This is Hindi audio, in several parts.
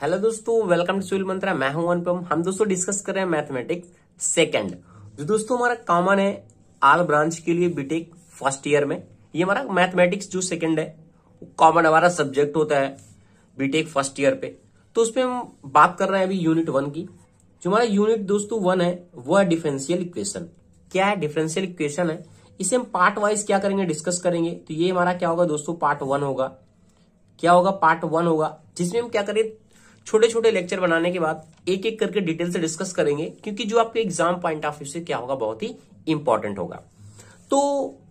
हेलो दोस्तों, वेलकम टू सिविल मंत्रा। मैं हूं अनुपम। हम दोस्तों डिस्कस कर रहे हैं मैथमेटिक्स सेकंड, जो दोस्तों हमारा कॉमन है ऑल ब्रांच के लिए बीटेक फर्स्ट ईयर में। ये हमारा मैथमेटिक्स जो सेकंड है कॉमन हमारा सब्जेक्ट होता है बीटेक फर्स्ट ईयर पे। तो उसपे हम बात कर रहे हैं अभी यूनिट 1 की। जो हमारा यूनिट दोस्तों 1 है वो है डिफरेंशियल इक्वेशन। क्या है डिफरेंशियल इक्वेशन है, इसे हम पार्ट वाइज क्या करेंगे, डिस्कस करेंगे। तो ये हमारा क्या होगा दोस्तों, पार्ट 1 होगा। क्या होगा, पार्ट 1 होगा, जिसमें हम क्या करें, छोटे छोटे लेक्चर बनाने के बाद एक एक करके डिटेल से डिस्कस करेंगे, क्योंकि जो आपके एग्जाम पॉइंट ऑफ व्यू से क्या होगा, बहुत ही इंपॉर्टेंट होगा। तो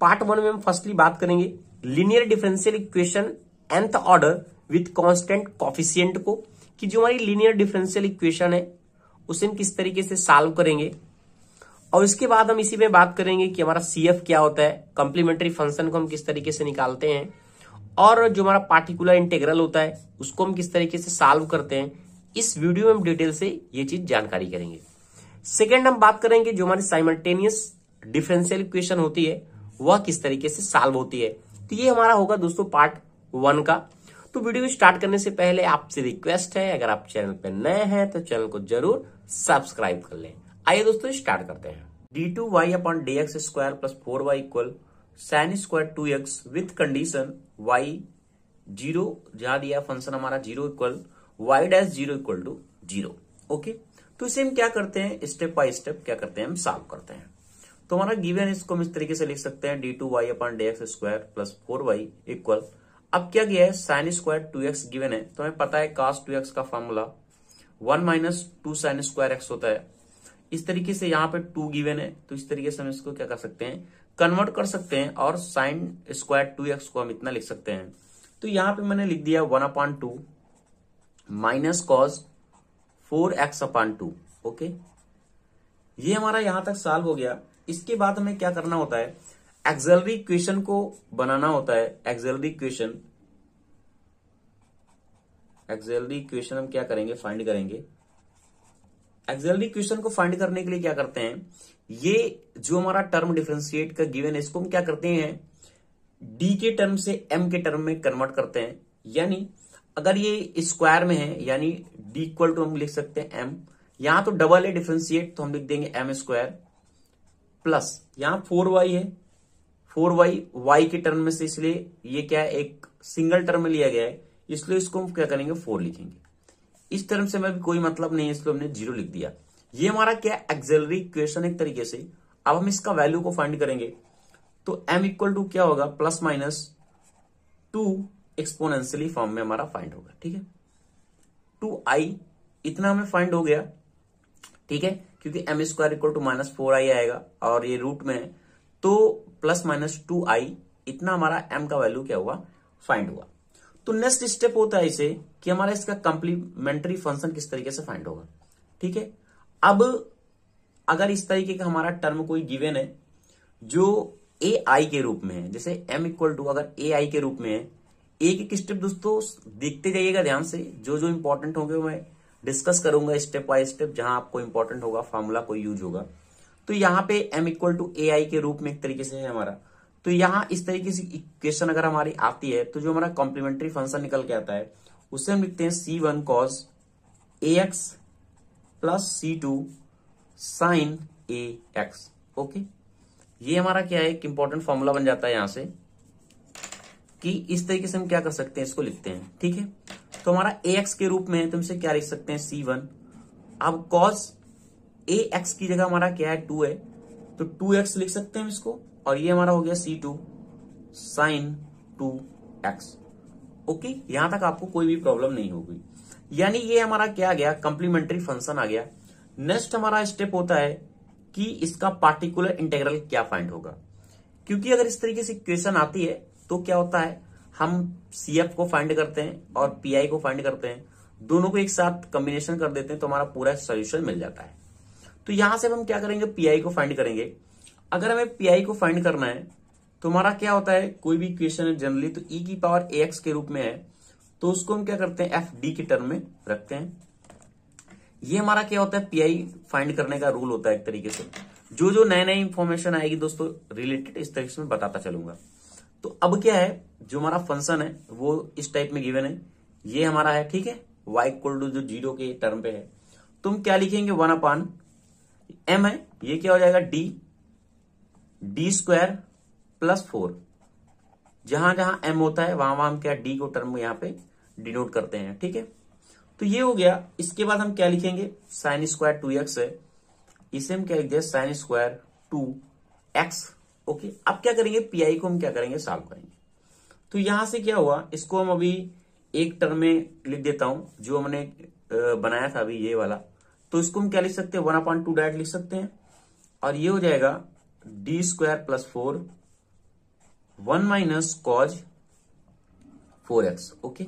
पार्ट 1 में हम फर्स्टली बात करेंगे linear differential equation nth order with constant coefficient को, कि जो हमारी लीनियर डिफरेंशियल इक्वेशन है उसे हम किस तरीके से सॉल्व करेंगे। और इसके बाद हम इसी में बात करेंगे कि हमारा CF क्या होता है, कंप्लीमेंट्री फंक्शन को हम किस तरीके से निकालते हैं, और जो हमारा पार्टिकुलर इंटीग्रल होता है उसको हम किस तरीके से सॉल्व करते हैं। इस वीडियो में हम डिटेल से ये चीज जानकारी करेंगे। सेकंड हम बात करेंगे जो हमारी साइमल्टेनियस डिफरेंशियल इक्वेशन होती है वह किस तरीके से सॉल्व होती है। तो ये हमारा होगा दोस्तों पार्ट 1 का। तो वीडियो स्टार्ट करने से पहले आपसे रिक्वेस्ट है, अगर आप चैनल पर नए हैं तो चैनल को जरूर सब्सक्राइब कर लें। आइए दोस्तों स्टार्ट करते हैं। d2y/dx² + 4y equal sin square 2x with condition y 0, जहां दिया फंक्शन हमारा 0 equal y' 0 equal to 0। Okay, तो इसे हम क्या करते हैं, स्टेप बाय स्टेप क्या करते हैं, हम सॉल्व करते हैं। तो हमारा गिवन इसको हम इस तरीके से लिख सकते हैं d2y/dx² + 4y इक्वल, अब क्या किया है, sin स्क्वायर 2x गिवन है, तो हमें पता है cos 2x का फॉर्मूला 1 - 2 sin स्क्वायर x होता है। इस तरीके से यहाँ पे 2 गिवन है, तो इस तरीके से हम इसको क्या कर सकते हैं, कन्वर्ट कर सकते हैं, और sin स्क्वायर 2x को हम इतना लिख सकते हैं। तो यहाँ पे मैंने लिख दिया 1/2 माइनस cos 4x/2। ओके, ये हमारा यहां तक सॉल्व हो गया। इसके बाद हमें क्या करना होता है, एक्सिलरी इक्वेशन को बनाना होता है। एक्सिलरी इक्वेशन हम क्या करेंगे, फाइंड करेंगे। एक्सिलरी इक्वेशन को फाइंड करने के लिए क्या करते हैं, ये जो हमारा टर्म डिफरेंशिएट का गिवन है इसको हम क्या करते हैं, डी के टर्म से एम के टर्म में कन्वर्ट करते हैं। यानी अगर ये स्क्वायर में है यानी डी इक्वल टू हम लिख सकते हैं एम, यहां तो डबल है डिफरेंशिएट, तो हम लिख देंगे एम स्क्वायर प्लस यहां 4y है, 4y y के टर्म में से, इसलिए ये क्या है, एक सिंगल टर्म में लिया गया है, इसलिए इसको हम क्या करेंगे, 4 लिखेंगे। इस टर्म से हमें कोई मतलब नहीं है, इसलिए हमने 0 लिख दिया। ये हमारा क्या एक्सिलरी इक्वेशन एक तरीके से। अब हम इसका वैल्यू को फाइंड करेंगे, तो m इक्वल टू क्या होगा, +-2 एक्सपोनेंशियली फॉर्म में हमारा फाइंड होगा। ठीक है, 2i इतना हमें फाइंड हो गया। ठीक है, क्योंकि m square equal to -4i आएगा और ये रूट में है, तो +-2i इतना हमारा m का वैल्यू क्या हुआ, फाइंड हुआ। तो नेक्स्ट स्टेप होता है इसे कि हमारा इसका कंप्लीमेंट्री फंक्शन किस तरीके से फाइंड होगा। ठीक है, अब अगर इस तरीके का हमारा टर्म कोई गिवन है जो ai के रूप में है, जैसे m इक्वल टू अगर ai के रूप में है, एक एक स्टेप दोस्तों देखते जाइएगा ध्यान से, जो जो इंपॉर्टेंट होंगे मैं डिस्कस करूंगा स्टेप बाय स्टेप, जहां आपको इंपॉर्टेंट होगा फॉर्मूला कोई यूज होगा। तो यहाँ पे m इक्वल टू ai के रूप में एक तरीके से है हमारा। तो यहाँ इस तरीके से इक्वेशन अगर हमारी आती है, तो जो हमारा कॉम्प्लीमेंट्री फंक्शन निकल के आता है उसे हम लिखते हैं C1 cos ax + C2 sin ax। Okay, ये हमारा क्या है, एक इंपॉर्टेंट फॉर्मूला बन जाता है यहां से, कि इस तरीके से हम क्या कर सकते हैं, इसको लिखते हैं। ठीक है, तो हमारा ax के रूप में है, तो इसे क्या लिख सकते हैं, C1। अब cos ax की जगह हमारा क्या है, 2 है, तो 2x लिख सकते हैं इसको, और ये हमारा हो गया C2 sin 2x। ओके, यहां तक आपको कोई भी प्रॉब्लम नहीं होगी। यानी ये हमारा क्या आ गया, कंप्लीमेंट्री फंक्शन आ गया। नेक्स्ट हमारा स्टेप होता है कि इसका पार्टिकुलर इंटीग्रल क्या फाइंड होगा, क्योंकि अगर इस तरीके से इक्वेशन आती है तो क्या होता है, हम CF को फाइंड करते हैं और PI को फाइंड करते हैं, दोनों को एक साथ कॉम्बिनेशन कर देते हैं, तो हमारा पूरा सोल्यूशन मिल जाता है। तो यहां से हम क्या करेंगे, PI को फाइंड करेंगे। अगर हमें PI को फाइंड करना है तो हमारा क्या होता है, कोई भी इक्वेशन है जनरली तो e⁴ax के रूप में है, तो उसको हम क्या करते हैं, FD के टर्म में रखते हैं। ये हमारा क्या होता है, PI फाइंड करने का रूल होता है एक तरीके से। जो जो नए नए इंफॉर्मेशन आएगी दोस्तों रिलेटेड, इस तरीके से मैं बताता चलूंगा। तो अब क्या है, जो हमारा फंक्शन है वो इस टाइप में गिवन है, ये हमारा है। ठीक है, y इक्वल टू जो 0 के टर्म पे है, तुम क्या लिखेंगे 1/m है, ये क्या हो जाएगा d स्क्वायर प्लस 4। जहां जहां m होता है वहां वहां हम क्या d को टर्म यहां पे डिनोट करते हैं, ठीक है। तो ये हो गया। इसके बाद हम क्या लिखेंगे, साइन स्क्वायर 2x है, इसे हम क्या लिख दिया साइन स्क्वायर 2x। ओके, अब क्या करेंगे, पीआई को हम क्या करेंगे, सॉल्व करेंगे। तो यहां से क्या हुआ, इसको हम अभी एक टर्म में लिख देता हूं जो हमने बनाया था अभी, ये वाला। तो इसको हम क्या लिख सकते हैं, 1/2 डायरेक्ट लिख सकते हैं, और ये हो जाएगा d square plus 4 1 minus cos 4x। Okay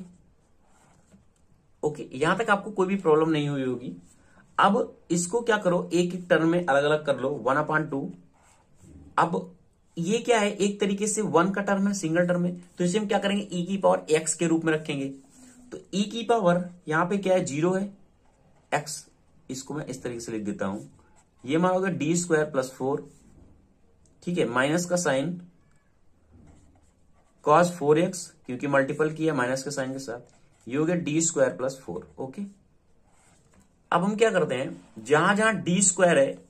okay, यहां तक आपको कोई भी प्रॉब्लम नहीं हुई होगी। अब इसको क्या करो, एक एक टर्म में अलग अलग कर लो, 1/2। अब ये क्या है, एक तरीके से 1 का टर्म है, सिंगल टर्म है, तो इसे हम क्या करेंगे, e की पावर x के रूप में रखेंगे। तो e की पावर यहां पे क्या है, 0 है, x, इसको मैं इस तरीके से लिख देता हूं, ये हमारा होगा d स्क्वायर प्लस 4, ठीक है, माइनस का साइन cos 4x, क्योंकि मल्टीपल किया माइनस के साइन के साथ, ये हो गया d स्क्वायर प्लस 4। ओके, अब हम क्या करते हैं, जहां जहां d स्क्वायर है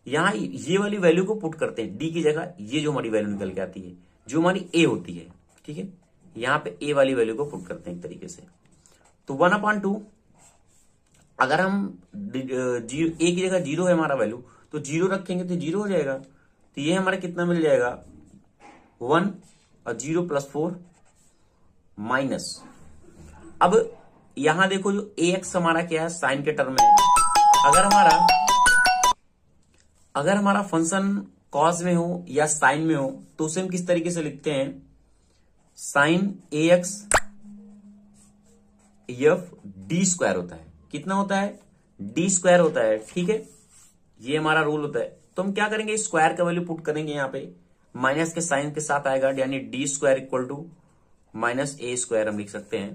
यहां ये वाली वैल्यू को पुट करते हैं, d की जगह ये जो हमारी वैल्यू निकल के आती है, जो हमारी a होती है, ठीक है, यहां पे a वाली वैल्यू को पुट करते हैं एक तरीके से। तो 1/2, अगर हम a की जगह 0 है हमारा वैल्यू, तो 0 रखेंगे तो 0 हो जाएगा। तो ये हमारा कितना मिल जाएगा, 1 और 0 प्लस 4 माइनस। अब यहां देखो जो ax हमारा क्या है, साइन के टर्म में, अगर हमारा फंक्शन कॉस में हो या साइन में हो तो उसे हम किस तरीके से लिखते हैं, sine ax f d square होता है, कितना होता है, d स्क्वायर होता है, ठीक है, ये हमारा रूल होता है। तो हम क्या करेंगे, स्क्वायर का वैल्यू पुट करेंगे, यहाँ पे माइनस के साइन के साथ आएगा, यानी d square equal to minus a square हम लिख सकते हैं।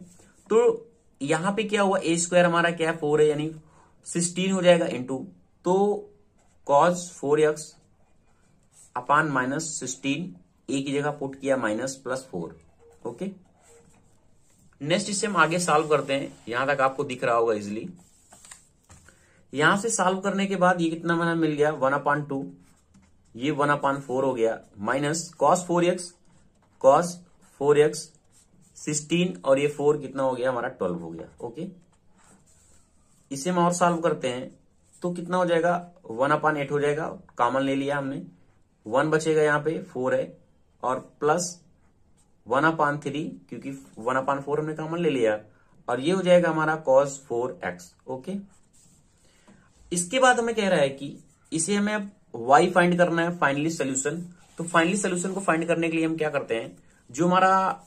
तो यहां पे क्या हुआ, a स्क्वायर हमारा क्या है, 4 है, यानी 16 हो जाएगा इंटू, तो cos 4x upon minus 16, a की जगह पुट किया माइनस प्लस 4। ओके, नेक्स्ट इसे हम आगे सॉल्व करते हैं, यहां तक आपको दिख रहा होगा इजिली। यहां से सॉल्व करने के बाद ये कितना मैंने मिल गया, 1/2, ये 1/4 हो गया, माइनस cos 4x 16, और ये 4 कितना हो गया हमारा, 12 हो गया। ओके, इसे हम और सॉल्व करते हैं, तो कितना हो जाएगा, 1/8 हो जाएगा, कॉमन ले लिया हमने, 1 बचेगा यहाँ पे, 4 है, और प्लस 1/3, क्योंकि 1/4 हमने कॉमन ले लिया, और ये हो जाएगा हमारा cos 4x। ओके, इसके बाद हमें कह रहा है कि इसे हमें अब y फाइंड करना है, फाइनली सोल्यूशन। तो फाइनली सोल्यूशन को फाइंड करने के लिए हम क्या करते हैं, जो हमारा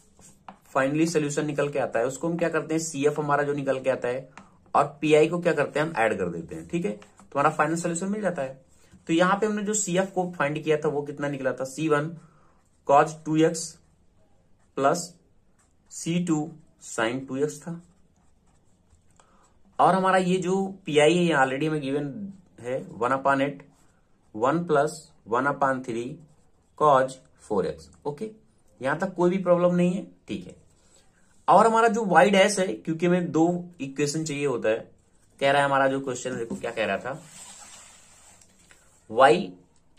फाइनली सोल्यूशन निकल के आता है उसको हम क्या करते हैं, CF हमारा जो निकल के आता है, और PI को क्या करते हैं, हम ऐड कर देते हैं, ठीक है, तो हमारा फाइनल सोल्यूशन मिल जाता है। तो यहां पे हमने जो CF को फाइंड किया था वो कितना निकला था, C1 cos 2x plus C2 sin 2x था, और हमारा ये जो PI है ऑलरेडी हमें गिवन है, 1/8 1 प्लस 1/3 cos 4x। ओके, यहां तक कोई भी प्रॉब्लम नहीं है, ठीक है। और हमारा जो y डैश है, क्योंकि हमें 2 इक्वेशन चाहिए होता है, कह रहा है हमारा जो क्वेश्चन है, देखो क्या कह रहा था, y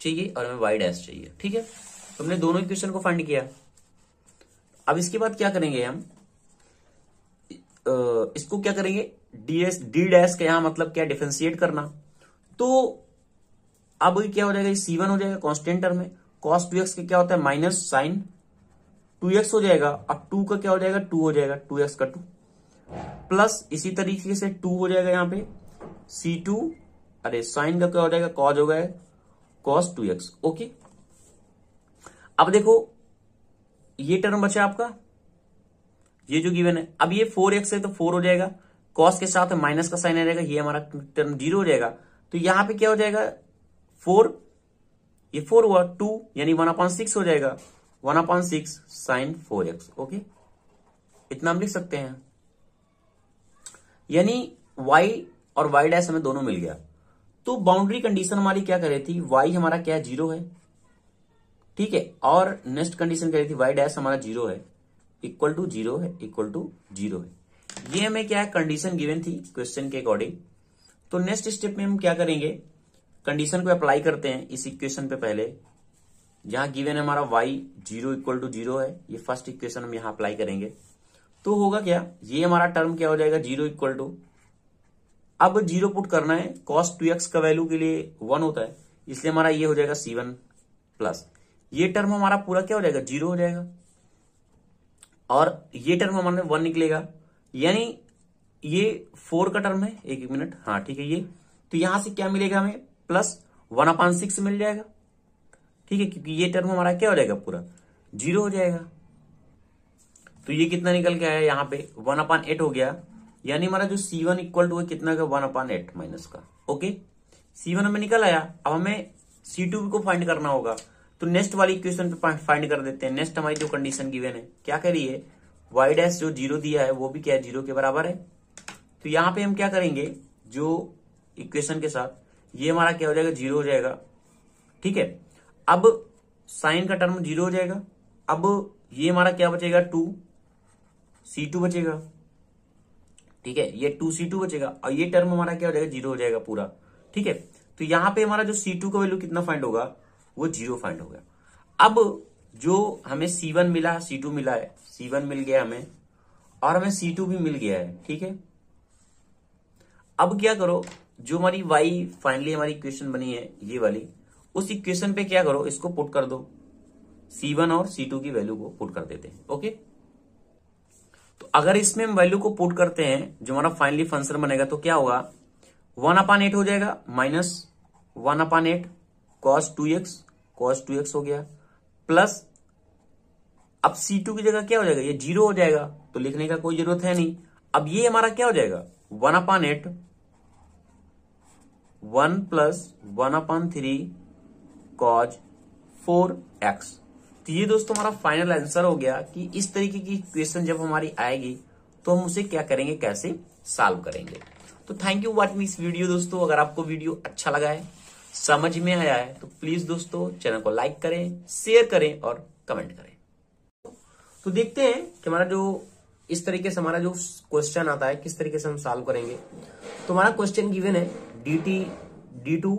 चाहिए और हमें y डैश चाहिए, ठीक है। तो हमने दोनों इक्वेशन को फाइंड किया। अब इसके बाद क्या करेंगे हम, इसको क्या करेंगे, d डैश का यहां मतलब क्या, डिफरेंशिएट करना। तो अब क्या हो जाएगा, C1 हो जाएगा कांस्टेंट टर्म में, cos 2x का क्या होता है, माइनस साइन 2x हो जाएगा, और 2 का क्या हो जाएगा, 2 हो जाएगा, 2x का 2, प्लस इसी तरीके से 2 हो जाएगा यहाँ पे C2, अरे साइन का क्या हो जाएगा, cos हो गया, cos 2x। ओके, अब देखो ये टर्म बचा आपका, ये जो गिवन है, अब ये 4x है तो 4 हो जाएगा, cos के साथ माइनस का साइन आ जाएगा, ये हमारा टर्म 0 हो जाएगा। तो यहां पे क्या हो जाएगा, 4, ये 4 हुआ, 2 यानी 1/6 हो जाएगा, 1/6 sin 4x। ओके, इतना हम लिख सकते हैं, यानी y और y डैश हमें दोनों मिल गया। तो बाउंड्री कंडीशन हमारी क्या कर रही थी, y हमारा क्या है, 0 है, ठीक है, और नेक्स्ट कंडीशन कह रही थी y डैश हमारा 0 है, इक्वल टू 0 है, इक्वल टू 0 है, ये हमें क्या है, कंडीशन गिवन थी क्वेश्चन के अकॉर्डिंग। तो नेक्स्ट स्टेप में हम क्या करेंगे, कंडीशन को अप्लाई करते हैं इस इक्वेशन पे। पहले जहां गिवन है हमारा y 0 इक्वल टू 0 है, ये फर्स्ट इक्वेशन हम यहां अप्लाई करेंगे। तो होगा क्या, ये हमारा टर्म क्या हो जाएगा, 0 इक्वल टू, अब 0 पुट करना है, cos 2x का वैल्यू के लिए 1 होता है, इसलिए हमारा ये हो जाएगा C1 प्लस ये टर्म हमारा पूरा क्या हो जाएगा, 0 हो जाएगा, और ये टर्म हमारे 1 निकलेगा, यानी ये 4 का टर्म है। एक मिनट, हाँ ठीक है, ये तो यहां से क्या मिलेगा हमें, प्लस 1/6 मिल जाएगा, ठीक है, क्योंकि ये टर्म हमारा क्या हो जाएगा, पूरा 0 हो जाएगा। तो ये कितना निकल के आया यहाँ पे, 1/8 हो गया, यानी हमारा जो C1 इक्वल टू कितना का, 1/8 माइनस का। ओके, C1 हमें निकल आया। अब हमें C2 को फाइंड करना होगा, तो नेक्स्ट वाली इक्वेशन पे फाइंड कर देते हैं। नेक्स्ट हमारी जो कंडीशन गिवन है, क्या कह रही है, y डैश जो 0 दिया है वो भी क्या है, 0 के बराबर है। तो यहाँ पे हम क्या करेंगे, जो इक्वेशन के साथ ये हमारा क्या हो जाएगा, 0 हो जाएगा, ठीक है। अब साइन का टर्म 0 हो जाएगा, अब ये हमारा क्या बचेगा, 2C2 बचेगा, ठीक है, ये 2C2 बचेगा, और ये टर्म हमारा क्या हो जाएगा, 0 हो जाएगा पूरा, ठीक है। तो यहां पे हमारा जो C2 का वैल्यू कितना फाइंड होगा, वो 0 फाइंड होगा। अब जो हमें C1 मिला, C2 मिला है, C1 मिल गया हमें, और हमें C2 भी मिल गया है, ठीक है। अब क्या करो, जो हमारी y फाइनली हमारी इक्वेशन बनी है ये वाली, उस इक्वेशन पे क्या करो, इसको पुट कर दो, C1 और C2 की वैल्यू को पुट कर देते हैं। ओके, तो अगर इसमें हम वैल्यू को पुट करते हैं, जो हमारा फाइनली फंक्शन बनेगा, तो क्या होगा, 1/8 हो जाएगा, माइनस 1/8 cos 2x हो गया, प्लस अब C2 की जगह क्या हो जाएगा, ये 0 हो जाएगा, तो लिखने का कोई जरूरत है नहीं। अब ये हमारा क्या हो जाएगा, 1/8 1 प्लस 1/3 cos 4x। तो ये दोस्तों हमारा फाइनल आंसर हो गया कि इस तरीके की इक्वेशन जब हमारी आएगी तो हम उसे क्या करेंगे, कैसे सॉल्व करेंगे। तो thank you watching this video दोस्तों। अगर आपको वीडियो अच्छा लगा है, समझ में आया है, तो प्लीज दोस्तों चैनल को लाइक करें, शेयर करें और कमेंट करें। तो देखते हैं कि हमारा जो इस तरीके से हमारा जो क्वेश्चन आता है, किस तरीके से हम सॉल्व करेंगे। तो हमारा क्वेश्चन गिवन है d2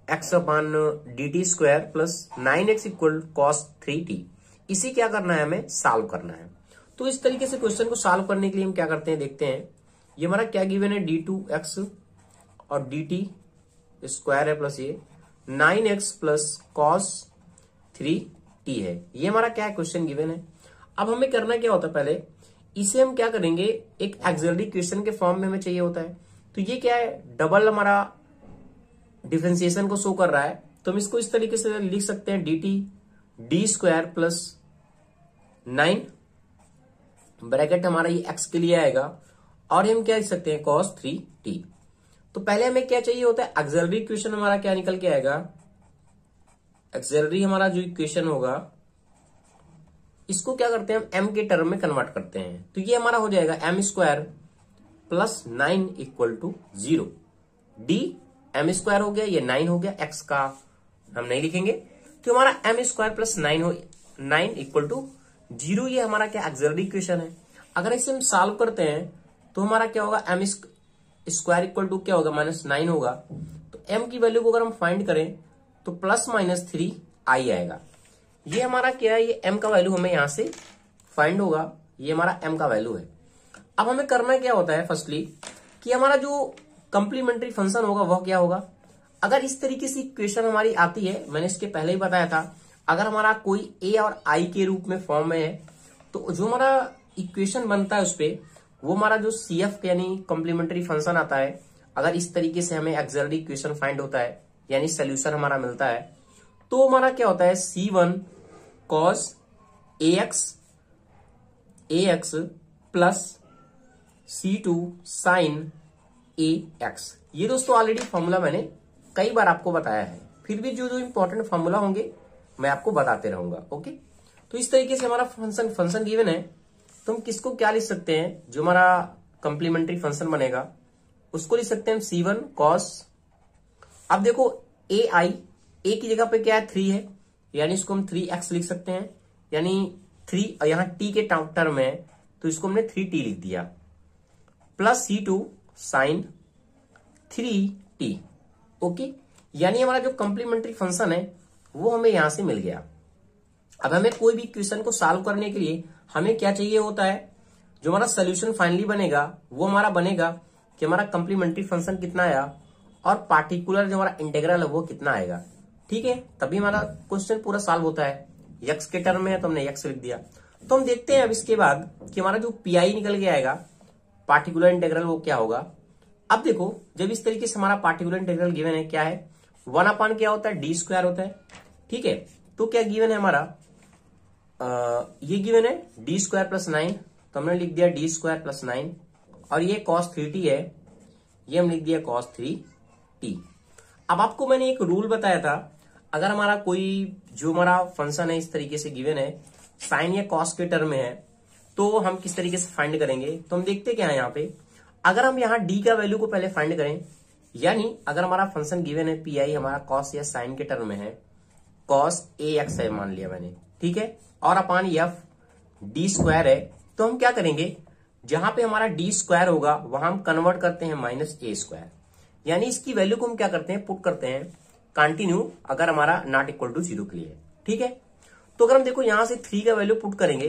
x अपान dt square plus 9x equal cos 3t। इसी क्या करना है, हमें सॉल्व करना है। तो इस तरीके से क्वेश्चन को सॉल्व करने के लिए हम क्या करते हैं, देखते हैं। ये हमारा क्या गिवन है, d2x और dt स्क्वायर है, प्लस ये 9x प्लस cos 3t है। ये हमारा क्या है, क्वेश्चन गिवन है। अब हमें करना क्या होता है, पहले इसे हम क्या करेंगे, एक एक्सिलरी इक्वेशन के फॉर्म में हमें चाहिए होता है। तो ये क्या है, डबल हमारा डिफरेंशिएशन को शो कर रहा है, तो हम इसको इस तरीके से लिख सकते हैं, dt d square plus 9 bracket हमारा ये x के लिए आएगा, और हम क्या लिख सकते हैं, cos 3t। तो पहले हमें क्या चाहिए होता है, एक्सिलरी इक्वेशन हमारा क्या निकल के आएगा, एक्सिलरी हमारा जो इक्वेशन होगा, इसको क्या करते हैं, हम m के टर्म में कन्वर्ट करते हैं। तो ये हमारा हो जाएगा m square plus 9 equal to 0, d m square हो गया, ये 9 हो गया, x का हम नहीं लिखेंगे, तो हमारा m square plus 9 equal to 0, ये हमारा क्या एक्सिलरी इक्वेशन है। अगर इसे हम सॉल्व करते हैं तो हमारा क्या होगा, m स्क्वायर इक्वल टू क्या होगा, -9 होगा। तो m की वैल्यू को अगर हम फाइंड करें तो +-3 i आएगा। ये हमारा क्या है, ये m का वैल्यू हमें यहां से फाइंड होगा, ये हमारा m का वैल्यू है। अब हमें करना क्या होता है, फर्स्टली कि हमारा जो कंप्लीमेंट्री फंक्शन होगा वह क्या होगा। अगर इस तरीके से इक्वेशन हमारी आती है, मैंने इसके पहले ही बताया था, अगर हमारा कोई a और i के रूप में फॉर्म में है, तो जो हमारा इक्वेशन बनता है उस पे वो हमारा जो CF यानी कॉम्प्लीमेंट्री फंक्शन आता है, अगर इस तरीके से हमें एक्सिलरी इक्वेशन फाइंड होता है, यानी सोल्यूशन हमारा मिलता है, तो हमारा क्या होता है, C1 cos ax plus C2 sin ax। ये दोस्तों ऑलरेडी फॉर्मूला मैंने कई बार आपको बताया है, फिर भी जो जो इंपॉर्टेंट फॉर्मूला होंगे मैं आपको बताते रहूंगा। ओके, तो इस तरीके से हमारा फंक्शन गिवन है, तो हम किसको क्या लिख सकते हैं, जो हमारा कंप्लीमेंट्री फंक्शन बनेगा उसको लिख सकते हैं C1 cos। अब देखो a की जगह पे क्या है, 3 है, यानी इसको हम 3x लिख सकते हैं, यानी 3 यहाँ t के टर्म है, तो इसको हमने 3t लिख दिया, plus C2 sign 3t। Okay, यानी हमारा जो कंप्लीमेंट्री फंक्शन है वो हमें यहां से मिल गया। अब हमें कोई भी क्वेश्चन को सॉल्व करने के लिए हमें क्या चाहिए होता है, जो हमारा सोल्यूशन फाइनली बनेगा वो हमारा बनेगा कि हमारा कंप्लीमेंट्री फंक्शन कितना आया और पार्टिकुलर जो हमारा इंटीग्रल है वो कितना आएगा। ठीक है, तभी हमारा क्वेश्चन पूरा सॉल्व होता है। यक्स के टर्म में है तो हमने यक्स लिख दिया। तो हम देखते हैं अब इसके बाद कि हमारा जो पीआई निकल के आएगा पार्टिकुलर इंटीग्रल वो क्या होगा। अब देखो, जब इस तरीके से हमारा पार्टिकुलर इंटीग्रल गिवन है, क्या है 1/, क्या होता है डी स्क्वायर होता है। ठीक है, तो क्या गिवन है हमारा, ये गिवन है डी स्क्वायर प्लस 9, तो हमने लिख दिया डी स्क्वायर प्लस 9, और ये cos 3t है, ये हम लिख दिया cos 3t। अब आपको मैंने एक रूल बताया था, अगर हमारा कोई जो हमारा फंक्शन है इस तरीके से गिवन है, साइन या cos के टर्म में है, तो हम किस तरीके से फाइंड करेंगे। तो हम देखते क्या है यहाँ पे, अगर हम यहाँ d का वैल्यू को पहले फाइंड करें, यानी अगर हमारा फंक्शन गिवन है पीआई हमारा cos या साइन के टर्म में है, cos ax है मान लिया मैंने, ठीक है, और अपान एफ डी स्क्वायर है, तो हम क्या करेंगे, जहां पे हमारा डी स्क्वायर होगा वहां हम कन्वर्ट करते हैं माइनस ए स्क्वायर, यानी इसकी वैल्यू को हम क्या करते हैं, पुट करते हैं कंटिन्यू, अगर हमारा नॉट इक्वल टू 0 के लिए। ठीक है, तो अगर हम देखो यहां से 3 का वैल्यू पुट करेंगे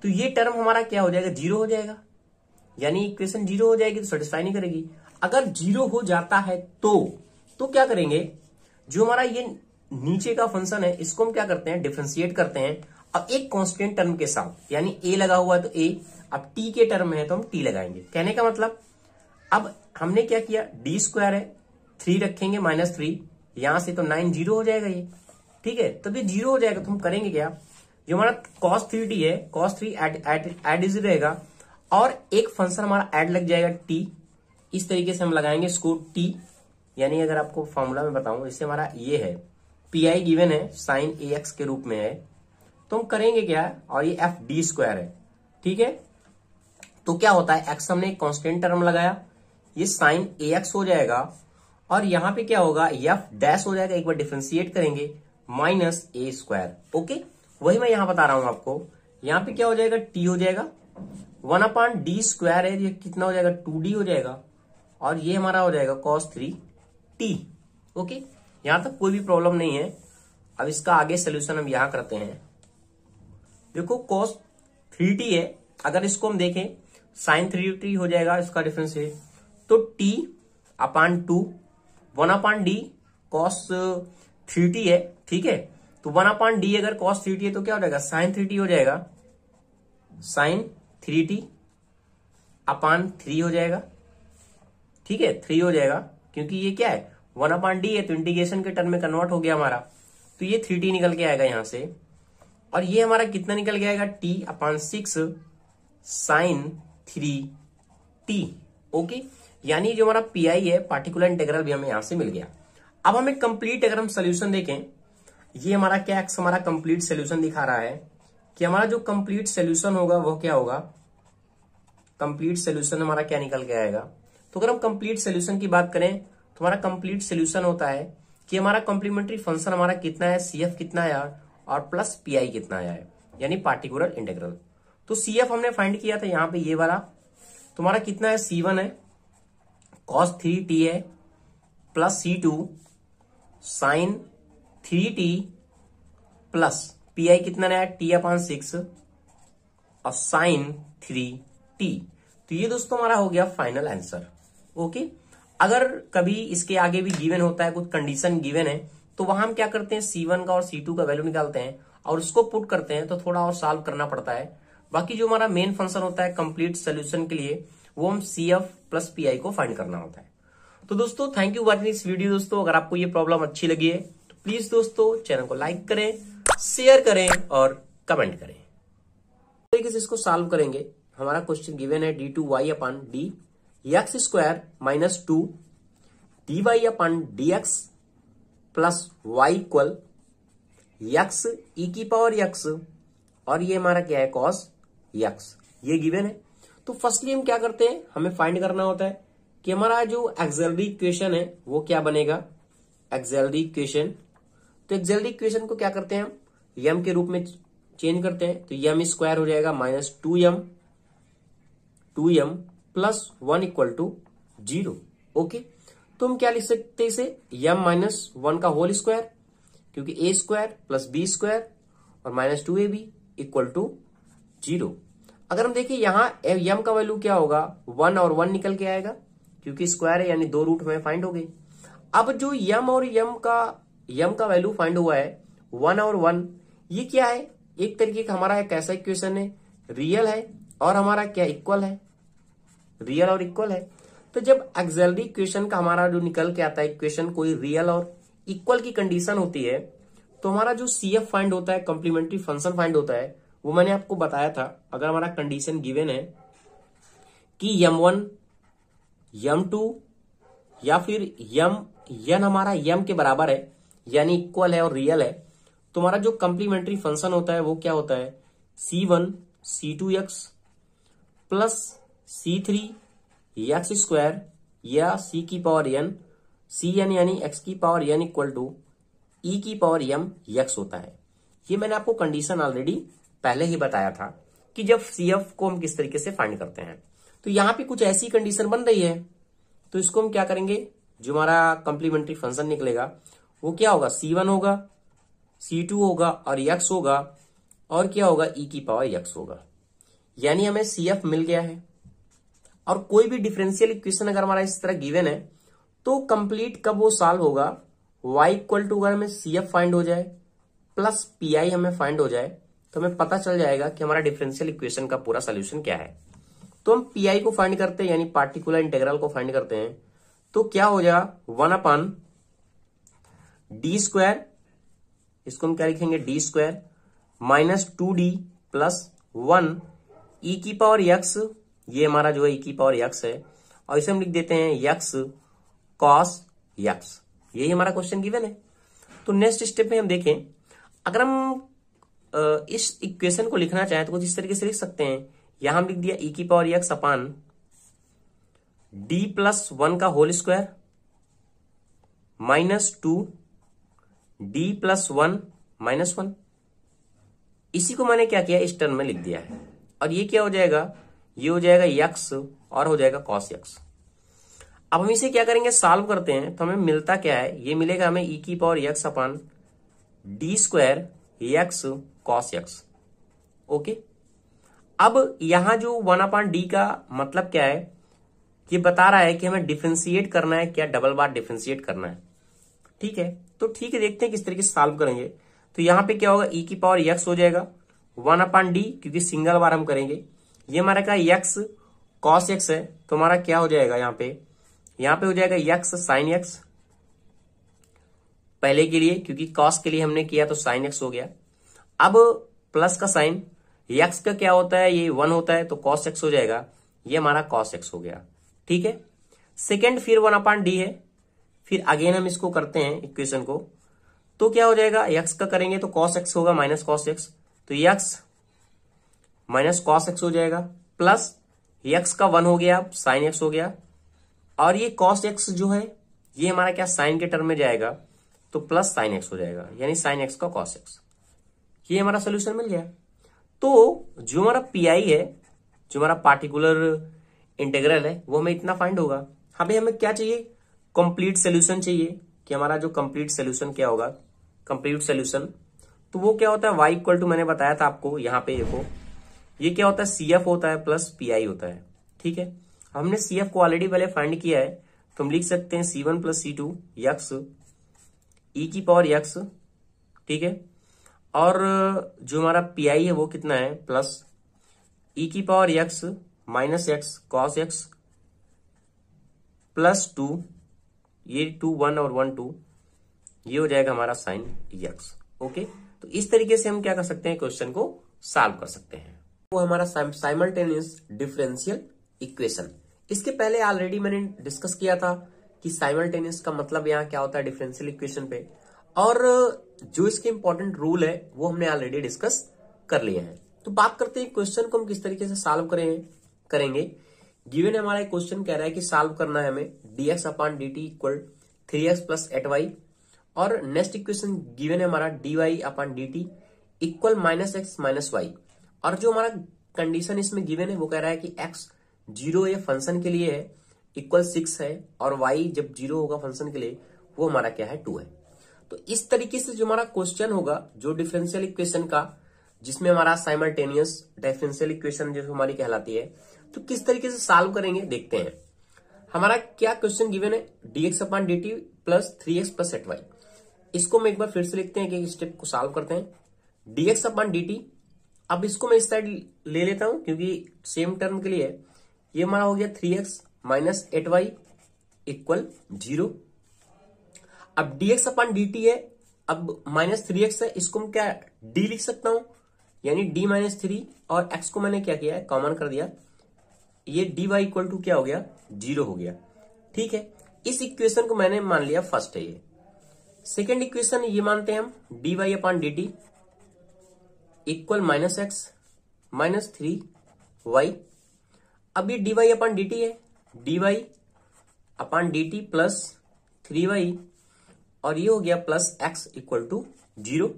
तो ये टर्म हमारा क्या हो जाएगा, 0 हो जाएगा, यानी इक्वेशन 0 हो जाएगी, तो सेटिस्फाई नहीं करेगी। अगर 0 हो जाता है तो क्या करेंगे, जो हमारा ये नीचे का फंक्शन है इसको हम क्या करते हैं, डिफरेंशिएट करते हैं, अब एक कांस्टेंट टर्म के साथ, यानी a लगा हुआ है तो a, अब t के टर्म है तो हम t लगाएंगे। कहने का मतलब, अब हमने क्या किया, डी स्क्वायर है, 3 रखेंगे माइनस 3, यहां से तो 9 0 हो जाएगा ये। ठीक है, तब ये 0 हो जाएगा तो हम करेंगे क्या, जो हमारा cos 3t है, cos 3 एड इज रहेगा, और एक फंक्शन हमारा ऐड लग जाएगा t, इस तरीके से हम लगाएंगे इसको t, यानी अगर आपको फॉर्मूला में बताऊं, इससे हमारा ये है पीआई गिवन है साइन ax के रूप में है, तो हम करेंगे क्या, और ये एफ डी स्क्वायर है। ठीक है, तो क्या होता है, एक्स हमने एक कांस्टेंट टर्म लगाया, ये साइन ax हो जाएगा, और यहां पे क्या होगा, एफ डैश हो जाएगा, एक बार डिफरेंशिएट करेंगे माइनस ए स्क्वायर। ओके, वही मैं यहां बता रहा हूं आपको, यहां पे क्या हो जाएगा, टी हो जाएगा, 1/d स्क्वायर है, ये कितना हो जाएगा 2d हो जाएगा, और ये हमारा हो जाएगा cos 3t। ओके, यहां तक कोई भी प्रॉब्लम नहीं है। अब इसका आगे सोल्यूशन हम यहां करते हैं। देखो cos 3t है, अगर इसको हम देखें sin 3t हो जाएगा इसका डिफरेंशिएट, तो t/2 1/d cos 3t है। ठीक है, तो 1/d अगर cos 3t है तो क्या हो जाएगा, sin 3t हो जाएगा, sin 3t/3 हो जाएगा। ठीक है, 3 हो जाएगा, क्योंकि ये क्या है 1/d है, तो इंटीग्रेशन के टर्म में कन्वर्ट हो गया हमारा, तो ये 3t निकल के आएगा यहां से, और ये हमारा कितना निकल के आएगा, t/6 sin 3t। ओके, यानी जो हमारा पीआई है पार्टिकुलर इंटीग्रल भी हमें यहां से मिल गया। अब हमें कंप्लीट अगर हम सोल्यूशन देखें, ये हमारा क्या एक्स हमारा कंप्लीट सोल्यूशन दिखा रहा है कि हमारा जो कंप्लीट सोल्यूशन होगा वो क्या होगा, कंप्लीट सोल्यूशन हमारा क्या निकल के आएगा। तो अगर हम कंप्लीट सोल्यूशन की बात करें तो हमारा कंप्लीट सोल्यूशन होता है कि हमारा कॉम्प्लीमेंट्री फंक्शन हमारा कितना है, सीएफ कितना आया और प्लस पीआई कितना आया है, यानी पार्टिकुलर इंटीग्रल। तो सीएफ हमने फाइंड किया था यहां पे ये वाला, तुम्हारा कितना है, C1 है, cos 3t है, plus C2 sin 3t, plus pi कितना आया t/6 और sin 3t। तो ये दोस्तों हमारा हो गया फाइनल आंसर। ओके, अगर कभी इसके आगे भी गिवन होता है, कुछ कंडीशन गिवन है, तो वहां हम क्या करते हैं, C1 का और C2 का वैल्यू निकालते हैं और उसको पुट करते हैं, तो थोड़ा और सॉल्व करना पड़ता है। बाकी जो हमारा मेन फंक्शन होता है कंप्लीट सोल्यूशन के लिए, वो हम CF प्लस पीआई को फाइंड करना होता है। तो दोस्तों thank you watching this video. दोस्तों अगर आपको ये प्रॉब्लम अच्छी लगी है तो प्लीज दोस्तों चैनल को लाइक करें, शेयर करें और कमेंट करें। तरीके से इसको सॉल्व करेंगे। हमारा क्वेश्चन गिवन है d2y/d x square minus 2 dy/dx plus y equal x e की पावर x, और ये हमारा क्या है cos x, ये गिवन है। तो फर्स्टली हम क्या करते हैं, हमें फाइंड करना होता है कि हमारा जो एक्सिलरी इक्वेशन है वो क्या बनेगा, एक्सिलरी इक्वेशन। तो एक्सिलरी इक्वेशन को क्या करते हैं हम, m के रूप में चेंज करते हैं, तो m स्क्वायर हो जाएगा minus 2m 2m plus 1 equal to 0। Okay, तो हम क्या लिख सकते हैं इसे, m माइनस 1 का होल स्क्वायर, क्योंकि a square plus b square और माइनस 2ab इक्वल टू 0। अगर हम देखिए यहाँ m का वैल्यू क्या होगा, 1 और 1 निकल के आएगा, क्योंकि स्क्वायर है यानी दो रूट में फाइंड हो गई। अब जो m और m का वैल्यू फाइंड हुआ है 1 और 1, ये क्या है, एक तरीके का हमारा एक ऐसा इक्वेशन है, रियल है और हमारा क्या इक्वल है, रियल और इक्वल है। तो जब एक्सिलरी इक्वेशन का हमारा जो निकल के आता है इक्वेशन कोई रियल और इक्वल की कंडीशन होती है, तो हमारा जो CF फाइंड होता है, कॉम्प्लीमेंट्री फंक्शन फाइंड होता है, वो मैंने आपको बताया था। अगर हमारा कंडीशन गिवन है कि m1 m2 या फिर n हमारा m के बराबर है यानी इक्वल है और रियल है, तो हमारा जो कॉम्प्लीमेंट्री फंक्शन होता है वो क्या होता है, c1 c2x plus c3 x square या c की पावर n, cn यानी x की power n equal to e की पावर m x होता है। ये मैंने आपको कंडीशन ऑलरेडी पहले ही बताया था कि जब CF को हम किस तरीके से फाइंड करते हैं। तो यहाँ पे कुछ ऐसी कंडीशन बन रही है, तो इसको हम क्या करेंगे, जो हमारा कॉम्प्लीमेंट्री फंक्शन निकलेगा वो क्या होगा, c1 होगा, c2 होगा और x होगा, और क्या होगा, e की पावर x होगा। यानी हमें CF मिल गया है। और कोई भी डिफरेंशियल इक्वेशन अगर हमारा इस तरह गिवन है तो कंप्लीट कब वो सॉल्व होगा, y इक्वल टू अगर हमें CF फाइंड हो जाए प्लस PI हमें फाइंड हो जाए, तो हमें पता चल जाएगा कि हमारा डिफरेंशियल इक्वेशन का पूरा सोल्यूशन क्या है। तो हम PI को फाइंड करते हैं यानी पार्टिकुलर इंटीग्रल को फाइंड करते हैं, तो क्या हो जाएगा 1 d स्क्वायर, इसको हम क्या लिखेंगे d square minus 2d plus 1 e की पावर x, ये हमारा जो है e की पावर x है, और इसे हम लिख देते हैं x cos x। यही हमारा क्वेश्चन गिवन है। तो नेक्स्ट स्टेप में हम देखें, अगर हम इस इक्वेशन को लिखना चाहें तो कुछ इस तरीके से लिख सकते हैं। यहां हम लिख दिया e की power x upon d plus 1 का whole square minus 2 d plus 1 minus 1। इसी को मैंने क्या किया, इस टर्म में लिख दिया है, और ये क्या हो जाएगा, ये हो जाएगा x और हो जाएगा cos x। अब हम इसे क्या करेंगे, सॉल्व करते हैं, तो हमें मिलता क्या है, ये मिलेगा हमें e की power x upon d square x cos x। Okay, अब यहां जो 1 अपान d का मतलब क्या है, ये बता रहा है कि हमें डिफरेंशिएट करना है, क्या डबल बार डिफरेंशिएट करना है। ठीक है, तो ठीक है, देखते हैं किस तरीके से सॉल्व करेंगे। तो यहां पे क्या होगा, e की पावर x हो जाएगा 1 अपान d, क्योंकि सिंगल बार हम करेंगे। ये हमारा का x cos x है, तो हमारा क्या हो जाएगा, यहाँ पे हो जाएगा x sin x पहले के लिए, क्योंकि cos के लिए हमने किया तो sin x हो गया। अब प्लस का साइन, x का क्या होता है, ये 1 होता है, तो cos x हो जाएगा, ये हमारा cos x हो गया। ठीक है, सेकेंड फिर 1 अपान d है, फिर अगेन हम इसको करते हैं इक्वेशन को, तो क्या हो जाएगा, x का करेंगे तो cos x होगा माइनस cos x, तो x माइनस cos x हो जाएगा, प्लस x का 1 हो गया, sin x हो गया, और ये cos x जो है ये हमारा क्या sin के टर्म में जाएगा, तो प्लस sin x हो जाएगा, यानी sin x का cos x। ये हमारा सोल्यूशन मिल गया। तो जो हमारा PI है, जो हमारा पार्टिकुलर इंटीग्रल है, वो हमें इतना फाइंड होगा। अभी हमें क्या चाहिए, कंप्लीट सोल्यूशन चाहिए, कि हमारा जो कंप्लीट सोल्यूशन क्या होगा, कंप्लीट सोल्यूशन, तो वो क्या होता है, y इक्वल टू मैंने बताया था आपको, यहाँ पे देखो ये क्या होता है, CF होता है प्लस PI होता है। ठीक है, हमने CF को ऑलरेडी पहले फाइंड किया है, तो हम लिख सकते हैं C1 plus C2 x e की पावर x। ठीक है, और जो हमारा PI है वो कितना है, प्लस e की power x minus x cos x plus 2, ये 2 1 और 1 2, ये हो जाएगा हमारा sin x। ओके, तो इस तरीके से हम क्या कर सकते हैं, क्वेश्चन को सॉल्व कर सकते हैं। वो हमारा साइमल्टेनियस डिफरेंशियल इक्वेशन। इसके पहले ऑलरेडी मैंने डिस्कस किया था कि साइमल्टेनियस का मतलब यहाँ क्या होता है डिफरेंशियल इक्वेशन पे, और जो इसके इंपॉर्टेंट रूल है वो हमने ऑलरेडी डिस्कस कर लिए हैं। तो बात करते हैं क्वेश्चन को हम किस तरीके से सॉल्व करेंगे। गिवन हमारा एक क्वेश्चन कह रहा है कि सॉल्व करना है हमें dx अपान dt equal 3x plus 8y, और नेक्स्ट इक्वेशन गिवन है हमारा dy अपान dt equal minus x minus y, और जो हमारा कंडीशन इसमें गिवन है वो कह रहा है कि x 0 ये फंक्शन के लिए है, इक्वल 6 है, और y जब 0 होगा फंक्शन के लिए वो हमारा क्या है 2 है। तो इस तरीके से जो हमारा क्वेश्चन होगा जो डिफरेंशियल इक्वेशन का, जिसमें हमारा साइमल्टेनियस डिफरेंशियल इक्वेशन जो हमारी कहलाती है, तो किस तरीके से सॉल्व करेंगे देखते हैं। हमारा क्या क्वेश्चन गिवन है, dx/dt प्लस 3x + 8y। इसको मैं एक बार फिर से लिखते हैं कि स्टेप को सॉल्व करते हैं। dx/dt, अब इसको मैं इस साइड ले लेता हूं क्योंकि सेम टर्म के लिए ये हमारा हो गया 3x - 8y = 0। अब dx/dt है, अब -3x है, इसको मैं क्या d लिख सकता हूं, यानी d - 3, और x को मैंने क्या किया है कॉमन कर दिया, ये dy = क्या हो गया 0 हो गया। ठीक है, इस इक्वेशन को मैंने मान लिया फर्स्ट है। ये सेकेंड इक्वेशन ये मानते हैं हम, dy/dt = -x - 3y। अब ये dy/dt है, dy/dt प्लस 3y, और ये हो गया प्लस x = 0।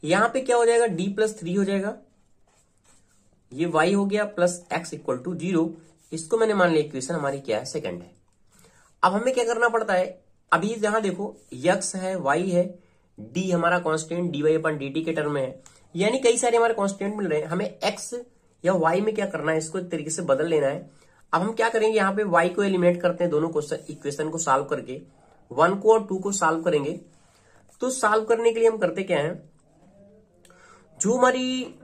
यहां पे क्या हो जाएगा, d + 3 हो जाएगा, ये y हो गया प्लस x = 0। इसको मैंने मान लिया इक्वेशन हमारी क्या है सेकंड है। अब हमें क्या करना पड़ता है, अभी जहां देखो x है, y है, d हमारा कांस्टेंट dy/dt के टर्म में है, यानी कई सारे हमारे कांस्टेंट मिल रहे हैं। हमें x या y में क्या करना है, इसको एक तरीके से बदल लेना है। अब हम क्या करेंगे, यहाँ पे y को एलिमिनेट करते हैं दोनों इक्वेशन को सॉल्व करके, 1 को और 2 को सॉल्व करेंगे। तो सॉल्व करने के लिए हम करते क्या है, जो हमारी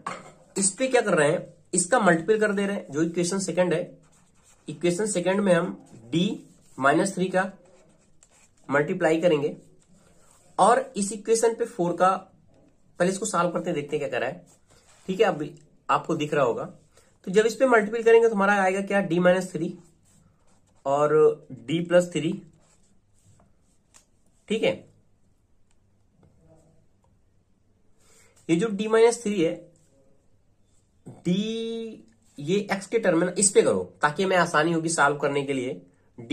इस पे क्या कर रहे हैं, इसका मल्टीपल कर दे रहे हैं। जो इक्वेशन सेकंड है, इक्वेशन सेकंड में हम d - 3 का मल्टीप्लाई करेंगे, और इस इक्वेशन पे 4 का, पहले इसको सॉल्व करते हैं, देखते हैं क्या कर रहा है। ठीक है, अब आपको दिख रहा होगा। तो जब इस पे मल्टीपल करेंगे तो हमारा आएगा क्या, d - 3 और d + 3। ठीक है, ये जो d - 3 है, d ये x के टर्म में ना, इस पे करो ताकि हमें आसानी होगी सॉल्व करने के लिए। d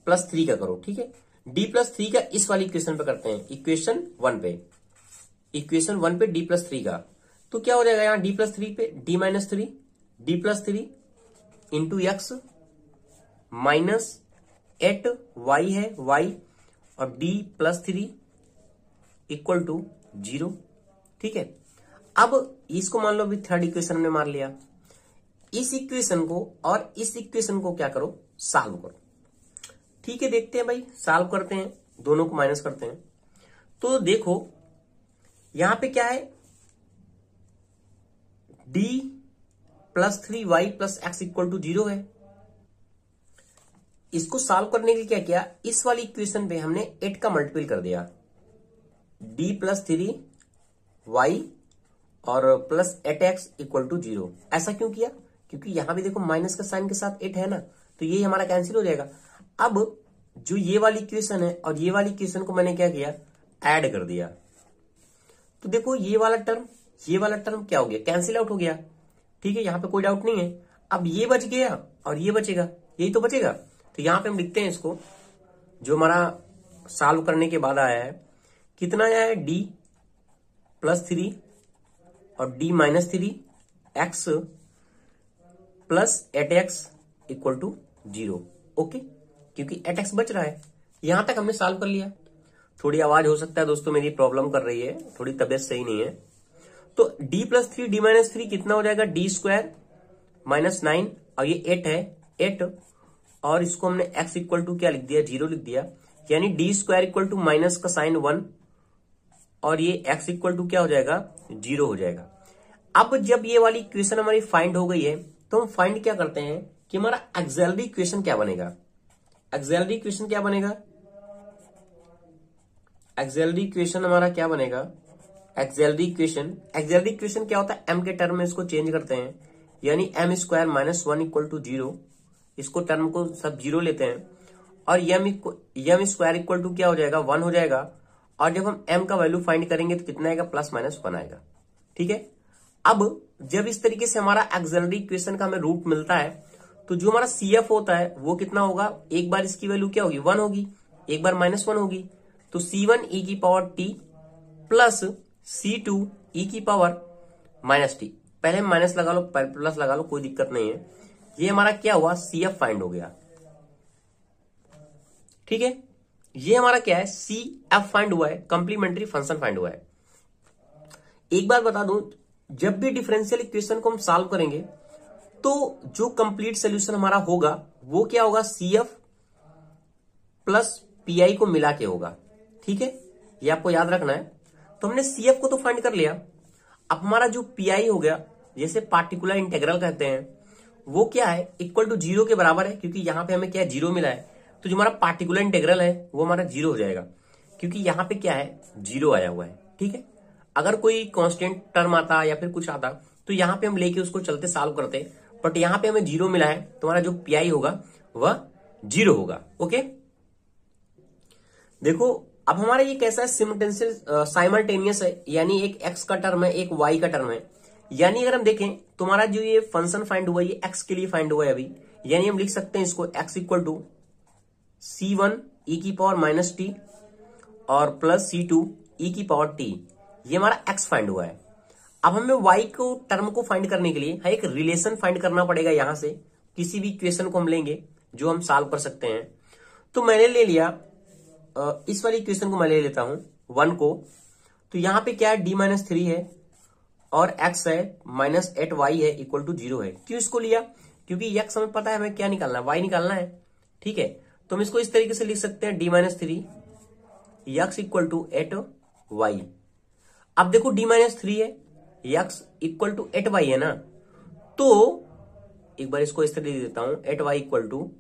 + 3 का करो, ठीक है, d + 3 का इस वाली इक्वेशन पे करते हैं, इक्वेशन 1 पे, इक्वेशन 1 पे d + 3 का। तो क्या हो जाएगा, यहां d + 3 पे d - 3, d + 3 into x -8y है y, और d + 3 = 0। ठीक है, अब इसको मान लो भी थर्ड इक्वेशन हमने मान लिया। इस इक्वेशन को और इस इक्वेशन को क्या करो, सॉल्व करो। ठीक है, देखते हैं भाई, सॉल्व करते हैं, दोनों को माइनस करते हैं। तो देखो यहां पे क्या है, d + 3y + x = 0 है। इसको सॉल्व करने के लिए क्या किया, इस वाली इक्वेशन पे हमने 8 का मल्टीपल कर दिया, d + 3y और प्लस 8x = 0। ऐसा क्यों किया, क्योंकि यहां भी देखो माइनस का साइन के साथ 8 है ना, तो ये हमारा कैंसिल हो जाएगा। अब जो ये वाली इक्वेशन है और ये वाली इक्वेशन को मैंने क्या किया, ऐड कर दिया। तो देखो ये वाला टर्म क्या हो गया, कैंसिल आउट हो गया। ठीक है, यहां पे कोई डाउट नहीं है। अब ये बच गया और ये बचेगा, यही तो बचेगा। तो यहां पे हम लिखते हैं इसको, जो हमारा सॉल्व करने के बाद आया है, कितना आया है, d + 3 और d - 3 x + 8x = 0। ओके, क्योंकि 8x बच रहा है। यहां तक हमने सॉल्व कर लिया। थोड़ी आवाज हो सकता है दोस्तों मेरी प्रॉब्लम कर रही है, थोड़ी तबियत सही नहीं है। तो d + 3 d - 3 कितना हो जाएगा, d² - 9, और ये 8 है, 8, और इसको हमने x = क्या लिख दिया, 0 लिख दिया, यानी d² = माइनस का साइन 1, और ये x = क्या हो जाएगा, 0 हो जाएगा। अब जब ये वाली इक्वेशन हमारी फाइंड हो गई है, तो हम फाइंड क्या करते हैं कि हमारा ऑक्सिलरी इक्वेशन क्या बनेगा। ऑक्सिलरी इक्वेशन क्या बनेगा, ऑक्सिलरी इक्वेशन हमारा क्या बनेगा, ऑक्सिलरी इक्वेशन क्या होता है, m के टर्म में इसको चेंज करते हैं, यानी m² - 1 = 0। इसको टर्म को सब 0 लेते हैं, और m² क्या हो जाएगा, 1 हो जाएगा। और जब हम m का वैल्यू फाइंड करेंगे तो कितना आएगा, +-1 आएगा। ठीक है, अब जब इस तरीके से हमारा ऑक्सिलरी इक्वेशन का हमें रूट मिलता है, तो जो हमारा CF होता है वो कितना होगा, एक बार इसकी वैल्यू क्या होगी, 1 होगी, एक बार -1 होगी। तो C1e⁻t प्लस C2e⁻t, पहले माइनस लगा लो, प्लस लगा लो, कोई दिक्कत नहीं है। ये हमारा क्या हुआ, CF फाइंड हो गया। ठीक है, ये हमारा क्या है, CF फाइंड हुआ है, कंप्लीमेंट्री फंक्शन फाइंड हुआ है। एक बात बता दूं, जब भी डिफरेंशियल इक्वेशन को हम सॉल्व करेंगे तो जो कंप्लीट सोल्यूशन हमारा होगा वो क्या होगा, CF प्लस PI को मिला के होगा। ठीक है, ये आपको याद रखना है। तो हमने CF को तो फाइंड कर लिया, अब हमारा जो PI हो गया, जैसे पार्टिकुलर इंटीग्रल कहते हैं, वो क्या है, इक्वल टू 0 के बराबर है, क्योंकि यहां पे हमें क्या है, 0 मिला है। तो जो हमारा पार्टिकुलर इंटीग्रल है वो हमारा 0 हो जाएगा, क्योंकि यहां पे क्या है, 0 आया हुआ है। ठीक है, अगर कोई कांस्टेंट टर्म आता या फिर कुछ आता तो यहां पे हम लेके उसको चलते सॉल्व करते, बट यहां पे हमें 0 मिला है, तो हमारा जो PI होगा वह 0 होगा। ओके, देखो अब हमारा ये कैसा है, साइमल्टेनियस है, यानी एक x का टर्म है, एक y का टर्म है। यानी अगर हम देखें तुम्हारा जो ये फंक्शन फाइंड हुआ है ये x के लिए फाइंड हुआ है अभी, यानी हम लिख सकते हैं इसको x equal to C1 e की पावर माइनस टी और प्लस C2 e की पावर टी। ये हमारा x फाइंड हुआ है। अब हमें y को टर्म को फाइंड करने के लिए एक रिलेशन फाइंड करना पड़ेगा। यहां से किसी भी इक्वेशन को हम लेंगे जो हम सॉल्व कर सकते हैं। तो मैंने ले लिया इस वाली इक्वेशन को, मैं ले लेता हूं 1 को। तो यहां पे क्या है, d-3 है और x है माइनस 8y है इक्वल टू 0 है। क्यों इसको लिया, क्योंकि x हमें पता है हमें क्या निकालना है, y निकालना है। ठीक है, तो हम इसको इस तरीके से लिख सकते हैं d-3 x equal to 8y। अब देखो d-3 है, x इक्वल टू 8y है ना, तो एक बार इसको इस तरह लिख देता हूं, 8y equal to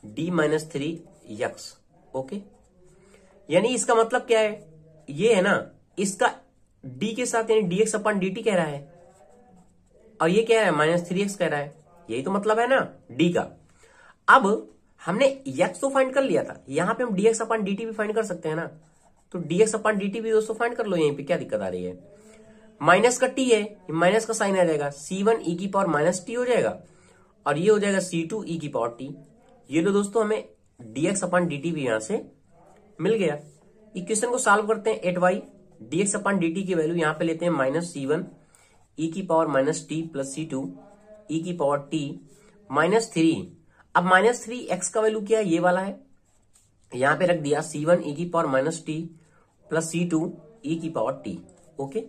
d-3x। Okay, यानी इसका मतलब क्या है, ये है ना, इसका d के साथ यानी dx अपन dt कह रहा है, और ये क्या है, -3x कह रहा है। यही तो मतलब है ना d का। अब हमने x तो फाइंड कर लिया था, यहां पे हम dx अपन dt भी फाइंड कर सकते हैं ना, तो dx अपन dt भी दोस्तों फाइंड कर लो। यहीं पे क्या दिक्कत आ रही है, माइनस का t है, माइनस का साइन आ जाएगा, C1 e की पावर माइनस टी हो जाएगा, और ये हो जाएगा C2 e की पावर टी। ये तो दोस्तों हमें dx अपन dt भी यहां से मिल गया। इक्वेशन को सॉल्व करते हैं, 8y dx अपन dt की वैल्यू यहां पे लेते हैं -C1 e की power minus t plus C2 e की पावर टी -3। अब -3x का वैल्यू क्या है, ये वाला है, यहां पे रख दिया C1 e की power minus t plus C2 e की पावर टी। ओके,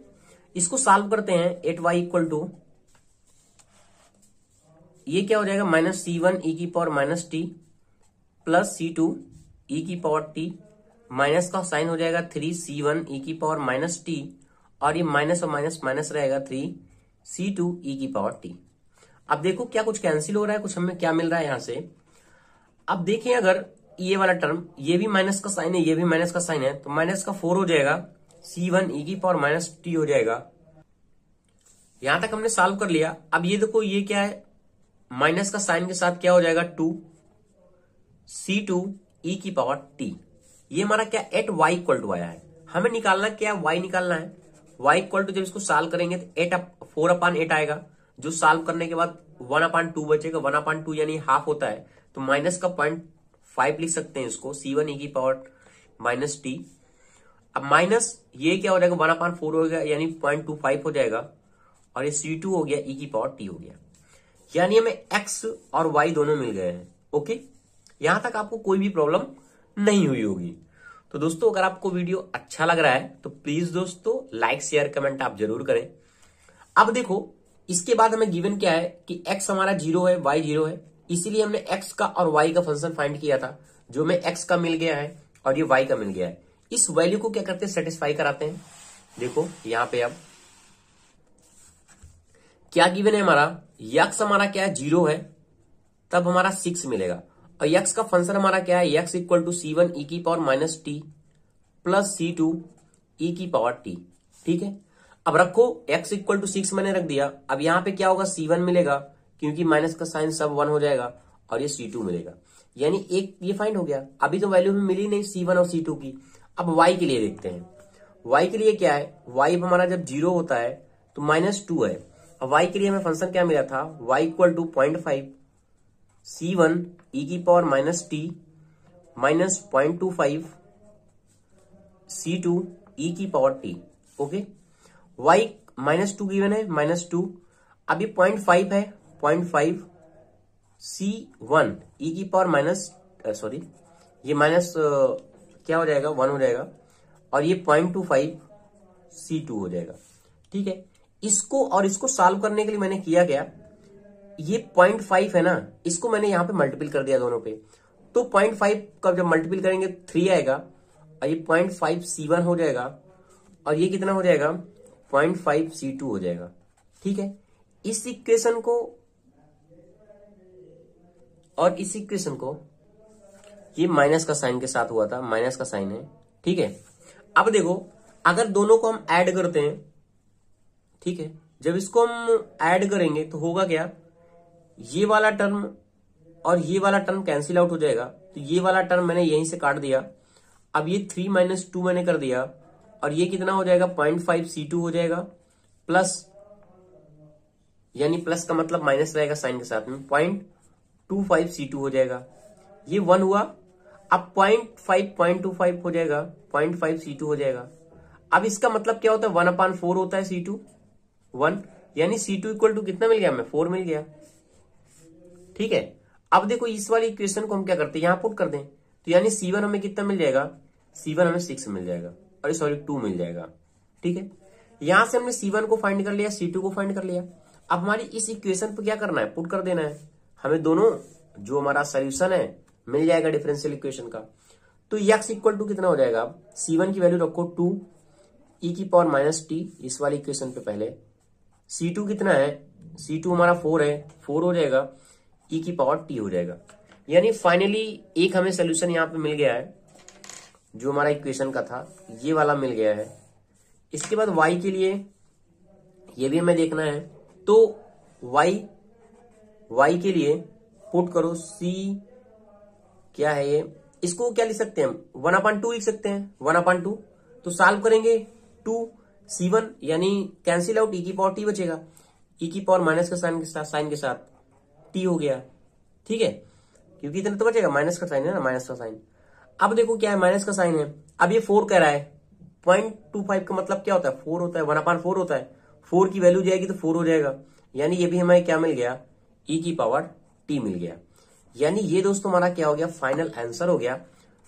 इसको सॉल्व करते हैं, 8y इक्वल टू ये क्या हो जाएगा, -C1 e की power minus t plus C2 e की पावर टी, माइनस का साइन हो जाएगा 3C1 e की पावर माइनस टी, और ये माइनस और माइनस माइनस रहेगा 3C2 e की पावर टी। अब देखो क्या कुछ कैंसिल हो रहा है, कुछ हमें क्या मिल रहा है यहां से। अब देखें अगर ये वाला टर्म, ये भी माइनस का साइन है, ये भी माइनस का साइन है, तो माइनस का 4 हो जाएगा, C1 e की पावर माइनस टी हो जाएगा। यहां तक हमने सॉल्व कर लिया। अब ये देखो ये क्या है, माइनस का साइन के साथ क्या हो जाएगा, 2C2 e की पावर टी। ये हमारा क्या 8y इक्वल टू आया है। हमें निकालना क्या है, y निकालना है। y इक्वल टू जब इसको सॉल्व करेंगे तो 4/8 आएगा, जो सॉल्व करने के बाद 1/2 बचेगा। 1/2 यानी हाफ होता है, तो माइनस का 0.5 लिख सकते हैं इसको, C1 e की पावर माइनस टी। अब माइनस ये क्या हो जाएगा, 1/4 हो गया, यानी 0.25 हो जाएगा, और ये C2 हो गया, e की पावर टी हो गया। यानी हमें x और y दोनों मिल गए हैं। ओके, यहां तक आपको कोई भी प्रॉब्लम नहीं हुई होगी। तो दोस्तों अगर आपको वीडियो अच्छा लग रहा है तो प्लीज दोस्तों लाइक शेयर कमेंट आप जरूर करें। अब देखो इसके बाद हमें गिवन क्या है कि x हमारा 0 है, y 0 है, इसीलिए हमने x का और y का फंक्शन फाइंड किया था, जो हमें x का मिल गया है और ये y का मिल गया है। इस वैल्यू को क्या करते हैं, सेटिस्फाई कराते हैं। देखो यहां पे अब क्या गिवन है हमारा, x हमारा क्या है 0 है, तब हमारा 6 मिलेगा, और x का फंक्शन हमारा क्या है, x equal to C1 e की power minus t plus C2 e की पावर टी। ठीक है, अब रखो x इक्वल टू 6 मैंने रख दिया। अब यहां पे क्या होगा, C1 मिलेगा, क्योंकि माइनस का साइन सब 1 हो जाएगा, और ये C2 मिलेगा, यानी एक ये फाइंड हो गया। अभी तो वैल्यू हमें मिली नहीं C1 और C2 की। अब y के लिए देखते हैं, y के लिए क्या है, y हमारा जब 0 होता है तो -2 है। अब y के लिए हमें फंक्शन क्या मिला था, y equal to 0.5 C1 e की power minus t minus 0.25 C2 e की power t. Okay, y -2 given है, -2। अब ये 0.5 है, 0.5 C1 e की पावर माइनस सॉरी ये माइनस क्या हो जाएगा 1 हो जाएगा और ये 0.25 C2 हो जाएगा। ठीक है, इसको और इसको सॉल्व करने के लिए मैंने किया क्या, ये 0.5 है ना, इसको मैंने यहां पे मल्टीपल कर दिया दोनों पे, तो 0.5 का जब मल्टीपल करेंगे 3 आएगा और ये 0.5 C1 हो जाएगा और ये कितना हो जाएगा 0.5 C2 हो जाएगा। ठीक है, इस इक्वेशन को और इस इक्वेशन को ये माइनस का साइन के साथ हुआ था, माइनस का साइन है। ठीक है, अब देखो अगर दोनों को हम ऐड करते हैं, ठीक है, जब इसको हम ऐड करेंगे तो होगा क्या, ये वाला टर्म और ये वाला टर्म कैंसिल आउट हो जाएगा, तो ये वाला टर्म मैंने यहीं से काट दिया। अब ये 3 - 2 मैंने कर दिया और ये कितना हो जाएगा 0.5 C2 हो जाएगा प्लस, यानी प्लस का मतलब माइनस रहेगा साइन के साथ में, 0.25 C2 हो जाएगा। ये 1 हुआ, अब 0.25 हो जाएगा, 0.5 C2 हो जाएगा। अब इसका मतलब क्या होता है 1/4 होता है C2 1, यानी C2 इक्वल टू कितना मिल गया हमें 4 मिल गया। ठीक है, अब देखो इस वाली इक्वेशन को हम क्या करते हैं यहां पुट कर दें, तो यानी C1 हमें कितना मिल जाएगा, C1 हमें 6 मिल जाएगा, अरे सॉरी 2 मिल जाएगा। ठीक है, यहां से हमने C1 को फाइंड कर लिया, C2 को फाइंड कर लिया। अब हमारी इस इक्वेशन पे क्या करना है, पुट कर देना है, हमें दोनों जो हमारा सोल्यूशन है मिल जाएगा डिफरेंशियल इक्वेशन का। तो x इक्वल टू कितना हो जाएगा, C1 की वैल्यू रखो 2 e की पावर माइनस t इस वाली इक्वेशन पे पहले, C2 कितना है, C2 हमारा 4 है, 4 हो जाएगा, e की पावर t हो जाएगा। यानी फाइनली एक हमें सोल्यूशन यहाँ पे मिल गया है जो हमारा इक्वेशन का था, ये वाला मिल गया है। इसके बाद y के लिए ये भी हमें देखना है, तो y के लिए पुट करो c क्या है ये, इसको क्या लिख सकते हैं हम 1/2 लिख सकते हैं, 1/2। तो सॉल्व करेंगे 2 C1 यानी कैंसिल आउट, e की पावर t बचेगा, e की पावर माइनस का साइन के साथ t हो गया। ठीक है, क्योंकि इतना तो बचेगा, माइनस का साइन है ना, माइनस का साइन। अब देखो क्या है, माइनस का साइन है, अब ये 4 कह रहा है, 0.25 का मतलब क्या होता है 4 होता है, 1/4 होता है, 4 की वैल्यू जाएगी तो 4 हो जाएगा, यानी ये भी हमें क्या मिल गया e की पावर t मिल गया। यानी ये दोस्तों हमारा क्या हो गया, फाइनल आंसर हो गया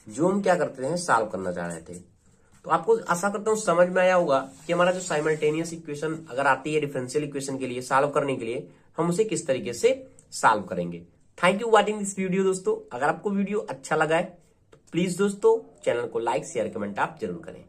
जो हम क्या करते हैं सॉल्व करना चाह रहे थे। तो आपको आशा करता हूं समझ में आया होगा कि हमारा जो साइमल्टेनियस इक्वेशन अगर आती है डिफरेंशियल इक्वेशन के लिए सॉल्व करने के लिए हम उसे किस तरीके से सॉल्व करेंगे। Thank you watching this video दोस्तों। अगर आपको वीडियो अच्छा लगा है तो प्लीज दोस्तों चैनल को लाइक शेयर कमेंट आप जरूर करें।